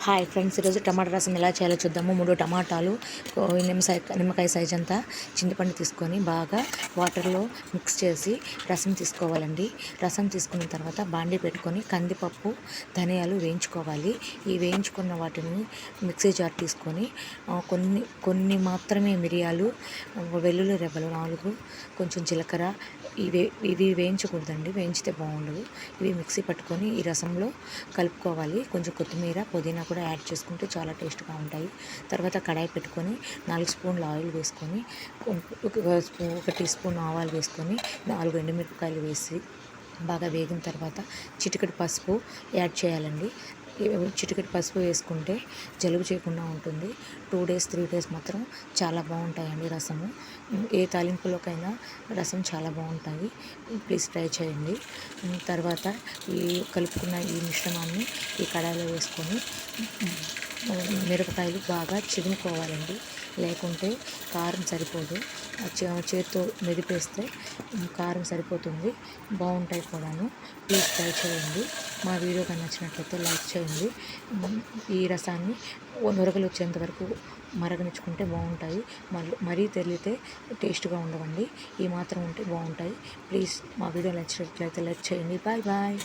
Hi friends, ఈరోజు టమాటా రసం ఎలా చేయాలో చూద్దాము. 3 టమాటాలు, నిమ్మకాయ సైజ్ అంతా చింతపండు తీసుకొని బాగా వాటర్లో మిక్స్ చేసి రసం తీసుకోవాలండి. రసం తీసుకున్న తర్వాత బాండీ పెట్టుకొని కందిపప్పు, ధనియాలు వేయించుకోవాలి. ఈ వేయించుకున్న వాటిని మిక్సీ జార్ తీసుకొని కొన్ని మాత్రమే మిరియాలు, వెల్లుల్లి రెబ్బలు 4, కొంచెం జీలకర్ర, ఇవి వేయించకూడదండి, వేయించితే బాగుండదు. ఇవి మిక్సీ పట్టుకొని ఈ రసంలో కలుపుకోవాలి. కొంచెం కొత్తిమీర, పుదీనా కూడా యాడ్ చేసుకుంటే చాలా టేస్ట్గా ఉంటాయి. తర్వాత కడాయి పెట్టుకొని 4 స్పూన్లు ఆయిల్ వేసుకొని, 1 టీ స్పూన్ ఆవాలు వేసుకొని 4 ఎండుమిరపకాయలు వేసి బాగా వేగిన తర్వాత చిటికెడు పసుపు యాడ్ చేయాలండి. చిటికెడు పసుపు వేసుకుంటే జలుబు చేయకుండా ఉంటుంది. 2 డేస్ 3 డేస్ మాత్రం చాలా బాగుంటాయండి రసము. ఏ తాలింపులోకైనా రసం చాలా బాగుంటాయి. ప్లీజ్ ట్రై చేయండి. తర్వాత ఈ కలుపుకున్న ఈ మిశ్రమాన్ని ఈ కడాయిలో వేసుకొని మిరపకాయలు బాగా చిదుముకోవాలండి, లేకుంటే కారం సరిపోదు. చేతితో మెదిపేస్తే కారం సరిపోతుంది, బాగుంటాయి కూడాను. ప్లీజ్ ట్రై చేయండి. మా వీడియో కానీ నచ్చినట్లయితే లైక్ చేయండి. ఈ రసాన్ని నొరగలు వచ్చేంత వరకు మరగనిచ్చుకుంటే బాగుంటాయి. మరీ తెలితే టేస్ట్గా ఉండవండి. ఈ మాత్రం ఉంటే బాగుంటాయి. ప్లీజ్ మా వీడియో నచ్చినట్లయితే లైక్ చేయండి. Bye bye.